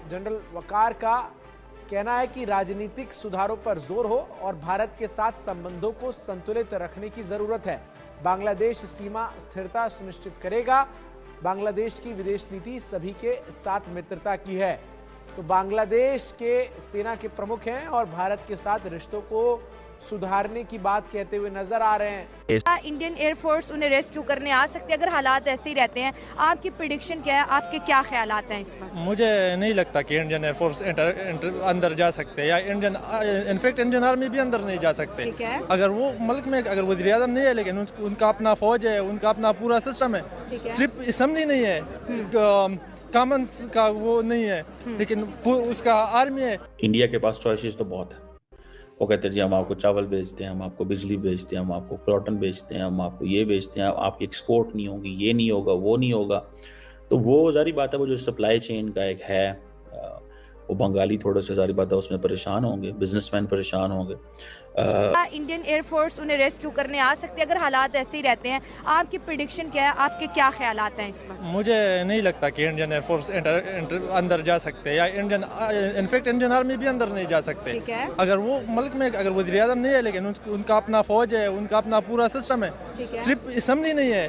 General वकार का कहना है कि राजनीतिक सुधारों पर जोर हो और भारत के साथ संबंधों को संतुलित रखने की जरूरत है। बांग्लादेश सीमा स्थिरता सुनिश्चित करेगा। बांग्लादेश की विदेश नीति सभी के साथ मित्रता की है। तो बांग्लादेश के सेना के प्रमुख हैं और भारत के साथ रिश्तों को सुधारने की बात कहते हुए नजर आ रहे हैं। इंडियन एयरफोर्स उन्हें रेस्क्यू करने आ सकती है अगर हालात ऐसे ही रहते हैं। आपकी प्रेडिक्शन क्या है, आपके क्या ख्यालात हैं इसमें? मुझे नहीं लगता कि इंडियन एयरफोर्स अंदर जा सकते या इनफैक्ट इंडियन आर्मी भी अंदर नहीं जा सकते। ठीक है। अगर वो मुल्क में अगर वज़ीर आज़म नहीं है लेकिन उनका अपना फौज है, उनका अपना पूरा सिस्टम है, सिर्फ असम्बली नहीं है, कॉमन्स का वो नहीं है, लेकिन उसका आर्मी है। इंडिया के पास चॉइसेस तो बहुत है। वो कहते हैं जी हम आपको चावल बेचते हैं, हम आपको बिजली बेचते हैं, हम आपको कॉटन बेचते हैं, हम आपको ये बेचते हैं, आपकी एक्सपोर्ट नहीं होगी, ये नहीं होगा, वो नहीं होगा। तो वो जारी बात है, वो जो सप्लाई चेन का एक है, वो बंगाली थोड़े से जारी बात है उसमें परेशान होंगे, बिजनेसमैन परेशान होंगे। इंडियन एयरफोर्स उन्हें रेस्क्यू करने आ सकती है अगर हालात ऐसे ही रहते हैं। आपकी प्रेडिक्शन क्या है, आपके क्या ख्यालात हैं इसमें? मुझे नहीं लगता कि इंडियन एयरफोर्स अंदर जा सकते या इनफैक्ट इंडियन आर्मी भी अंदर नहीं जा सकते। ठीक है। अगर वो मुल्क में अगर वज़ीर आज़म नहीं है लेकिन उनका अपना फौज है, उनका अपना पूरा सिस्टम है, सिर्फ असम्बली नहीं है,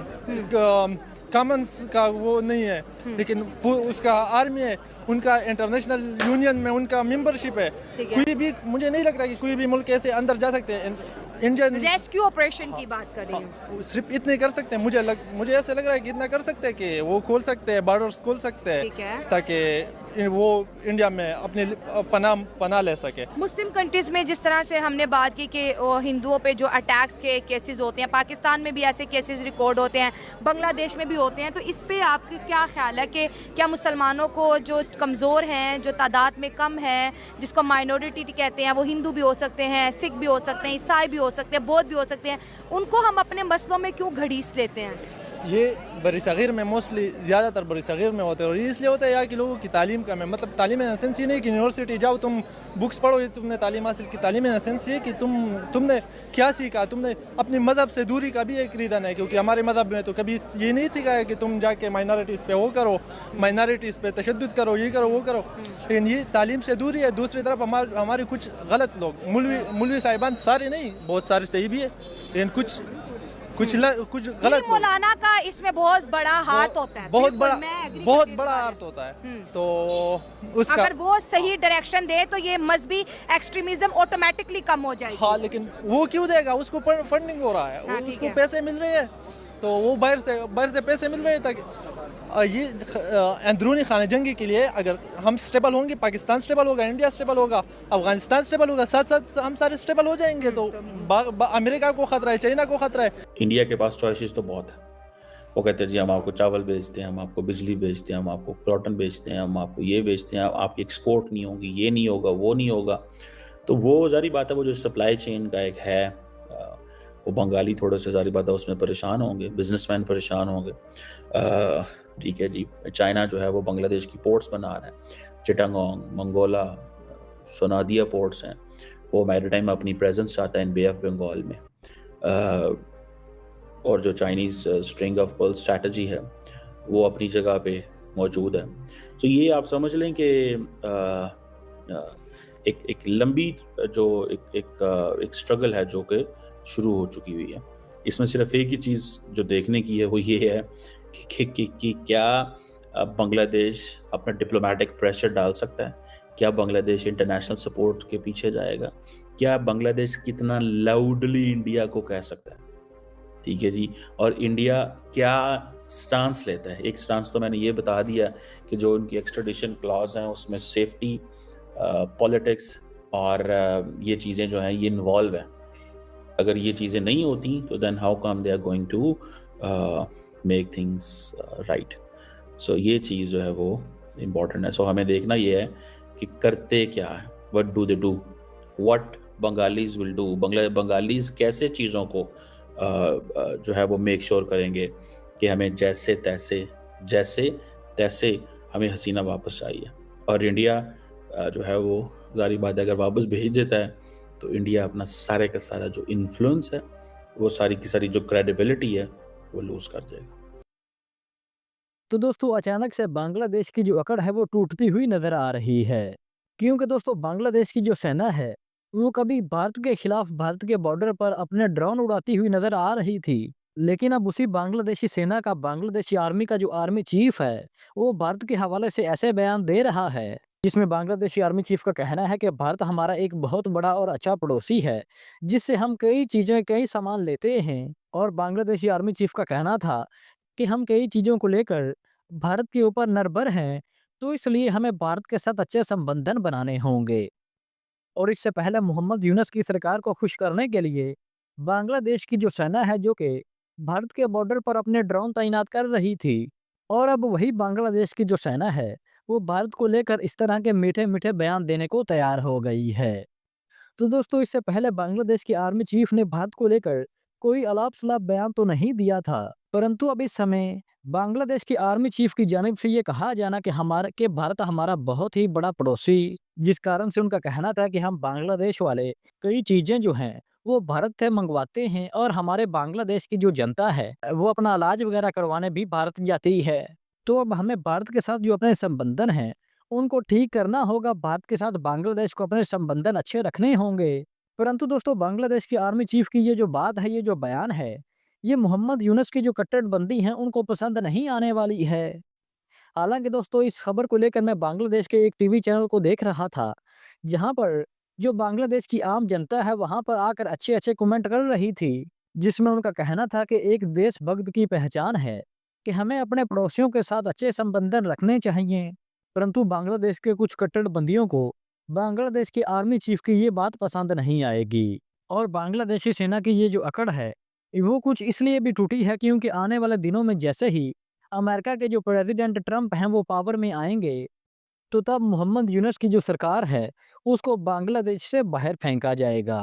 कॉमन्स का वो नहीं है, लेकिन उसका आर्मी है, उनका इंटरनेशनल यूनियन में उनका मेंबरशिप है। कोई भी, मुझे नहीं लगता कि कोई भी मुल्क ऐसे अंदर जा सकते हैं। इंडियन रेस्क्यू ऑपरेशन की बात कर रही हूँ। सिर्फ इतने कर सकते हैं। मुझे ऐसे लग रहा है कि इतना कर सकते हैं कि वो खोल सकते हैं, बॉर्डर्स खोल सकते हैं, ताकि वो इंडिया में अपने पनाह ले सके। मुस्लिम कंट्रीज में जिस तरह से हमने बात की कि हिंदुओं पे जो अटैक्स के केसेस होते हैं, पाकिस्तान में भी ऐसे केसेस रिकॉर्ड होते हैं, बांग्लादेश में भी होते हैं, तो इस पे आपका क्या ख्याल है कि क्या मुसलमानों को जो कमज़ोर हैं, जो तादाद में कम है, जिसको माइनॉरिटी कहते हैं, वो हिंदू भी हो सकते हैं, सिख भी हो सकते हैं, ईसाई भी हो सकते हैं, बौद्ध भी हो सकते हैं, उनको हम अपने मसलों में क्यों घड़ीस लेते हैं? ये बरी सग़ीर में मोस्टली ज़्यादातर बरी सग़ीर में होते हैं, और ये इसलिए होता है यहाँ के लोगों की तालीम कम है। मतलब तालीम इन सेंस ये नहीं कि यूनिवर्सिटी जाओ, तुम बुक्स पढ़ो, ये तुमने तालीम हासिल की। तालीम इन सेंस ये कि तुमने क्या सीखा, तुमने अपने मज़हब से दूरी का भी एक रीज़न है, क्योंकि हमारे मज़हब में तो कभी ये नहीं सिखाया कि तुम जाके माइनॉरिटीज़ पे वो करो, माइनॉरिटीज़ पे तशद्दुद करो, ये करो, वो करो। लेकिन ये तालीम से दूरी है। दूसरी तरफ हमारे कुछ गलत लोग, मौलवी साहिबान, सारे नहीं, बहुत सारे सही भी है, लेकिन कुछ गलत। मौलाना का इसमें बहुत बड़ा हाथ होता है, बहुत बड़ा हाथ होता है। तो उसका अगर वो सही डायरेक्शन दे तो ये मजहबी एक्सट्रीमिज्म ऑटोमेटिकली कम हो जाएगी। हाँ, लेकिन वो क्यों देगा? उसको फंडिंग हो रहा है, हाँ, उसको पैसे मिल रहे हैं, तो वो बाहर से पैसे मिल रहे हैं, ताकि ये अंदरूनी खाना जंगी के लिए अगर हम स्टेबल होंगे, पाकिस्तान स्टेबल होगा, इंडिया स्टेबल होगा, अफगानिस्तान स्टेबल होगा, साथ साथ हम सारे स्टेबल हो जाएंगे। तो अमेरिका को खतरा है, चाइना को खतरा है। इंडिया के पास चॉइसेस तो बहुत है। वो कहते हैं जी हम आपको चावल बेचते हैं, हम आपको बिजली बेचते हैं, हम आपको कॉटन बेचते हैं, हम आपको ये बेचते हैं, आपकी एक्सपोर्ट नहीं होगी, ये नहीं होगा, वो नहीं होगा। तो वो जारी बात है, वो जो सप्लाई चेन का एक है, वो बंगाली थोड़े से जारी बात है उसमें परेशान होंगे, बिजनेसमैन परेशान होंगे। ठीक है जी, चाइना जो है वो बांग्लादेश की पोर्ट्स बना रहा है, चिटागोंग, मंगोला, सोनादिया पोर्ट्स हैं, वो मैरीटाइम अपनी प्रेजेंस चाहता है इन बे ऑफ बंगाल में। और जो Chinese string of pearl strategy है वो अपनी जगह पे मौजूद है। तो ये आप समझ लें कि एक लंबी जो एक स्ट्रगल है जो कि शुरू हो चुकी हुई है। इसमें सिर्फ एक ही चीज़ जो देखने की है वो ये है कि क्या बांग्लादेश अपना डिप्लोमेटिक प्रेशर डाल सकता है, क्या बांग्लादेश इंटरनेशनल सपोर्ट के पीछे जाएगा, क्या बांग्लादेश कितना लाउडली इंडिया को कह सकता है, ठीक है जी, और इंडिया क्या स्टांस लेता है। एक स्टांस तो मैंने ये बता दिया कि जो उनकी एक्स्ट्राडिशन क्लॉज हैं उसमें सेफ्टी, पॉलिटिक्स और ये चीज़ें जो हैं ये इन्वॉल्व है। अगर ये चीज़ें नहीं होती तो then how come they are going to make things right. So ये चीज़ जो है वो इम्पॉर्टेंट है। सो हमें देखना ये है कि करते क्या है, what do they do, what Bengalis will do, Bengalis कैसे चीज़ों को जो है वो मेक श्योर करेंगे कि हमें जैसे तैसे हमें हसीना वापस चाहिए। और इंडिया जो है वो जारी बात है अगर वापस भेज देता है तो इंडिया अपना सारे का सारा जो इन्फ्लुएंस है, वो सारी की सारी जो क्रेडिबिलिटी है वो लूज़ कर जाएगा। तो दोस्तों अचानक से बांग्लादेश की जो अकड़ है वो टूटती हुई नजर आ रही है। क्योंकि दोस्तों बांग्लादेश की जो सेना है वो कभी भारत के खिलाफ भारत के बॉर्डर पर अपने ड्रोन उड़ाती हुई नजर आ रही थी। लेकिन अब उसी बांग्लादेशी सेना का बांग्लादेशी आर्मी का जो आर्मी चीफ है वो भारत के हवाले से ऐसे बयान दे रहा है जिसमें बांग्लादेशी आर्मी चीफ का कहना है कि भारत हमारा एक बहुत बड़ा और अच्छा पड़ोसी है जिससे हम कई चीजें कई सामान लेते हैं। और बांग्लादेशी आर्मी चीफ का कहना था कि हम कई चीज़ों को लेकर भारत के ऊपर निर्भर हैं, तो इसलिए हमें भारत के साथ अच्छे संबंधन बनाने होंगे। और इससे पहले मोहम्मद यूनस की सरकार को खुश करने के लिए बांग्लादेश की जो सेना है जो कि भारत के बॉर्डर पर अपने ड्रोन तैनात कर रही थी। और अब वही बांग्लादेश की जो सेना है वो भारत को लेकर इस तरह के मीठे मीठे बयान देने को तैयार हो गई है। तो दोस्तों इससे पहले बांग्लादेश की आर्मी चीफ ने भारत को लेकर कोई अलाप सलाप बयान तो नहीं दिया था, परंतु अब इस समय बांग्लादेश की आर्मी चीफ की जानिब से ये कहा जाना कि भारत हमारा बहुत ही बड़ा पड़ोसी, जिस कारण से उनका कहना था कि हम बांग्लादेश वाले कई चीजें जो हैं वो भारत से मंगवाते हैं और हमारे बांग्लादेश की जो जनता है वो अपना इलाज वगैरह करवाने भी भारत जाती है। तो अब हमें भारत के साथ जो अपने संबंधन हैं उनको ठीक करना होगा, भारत के साथ बांग्लादेश को अपने संबंधन अच्छे रखने होंगे। परंतु दोस्तों बांग्लादेश की आर्मी चीफ की ये जो बात है, ये जो बयान है, ये मोहम्मद यूनस की जो कट्टरबंदी है उनको पसंद नहीं आने वाली है। हालांकि दोस्तों इस खबर को लेकर मैं बांग्लादेश के एक टीवी चैनल को देख रहा था, जहां पर जो बांग्लादेश की आम जनता है वहां पर आकर अच्छे अच्छे कमेंट कर रही थी, जिसमें उनका कहना था कि एक देशभक्त की पहचान है कि हमें अपने पड़ोसियों के साथ अच्छे संबंधन रखने चाहिए। परंतु बांग्लादेश के कुछ कट्टरबंदियों को बांग्लादेश के आर्मी चीफ की ये बात पसंद नहीं आएगी। और बांग्लादेशी सेना की ये जो अकड़ है वो कुछ इसलिए भी टूटी है क्योंकि आने वाले दिनों में जैसे ही अमेरिका के जो प्रेसिडेंट ट्रंप हैं वो पावर में आएंगे, तो तब मोहम्मद यूनस की जो सरकार है उसको बांग्लादेश से बाहर फेंका जाएगा।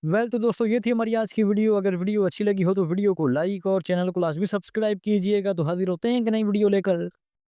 तो दोस्तों ये थी हमारी आज की वीडियो। अगर वीडियो अच्छी लगी हो तो वीडियो को लाइक और चैनल को लाजमी सब्सक्राइब कीजिएगा। तो हाजिर होते हैं कि नई वीडियो लेकर।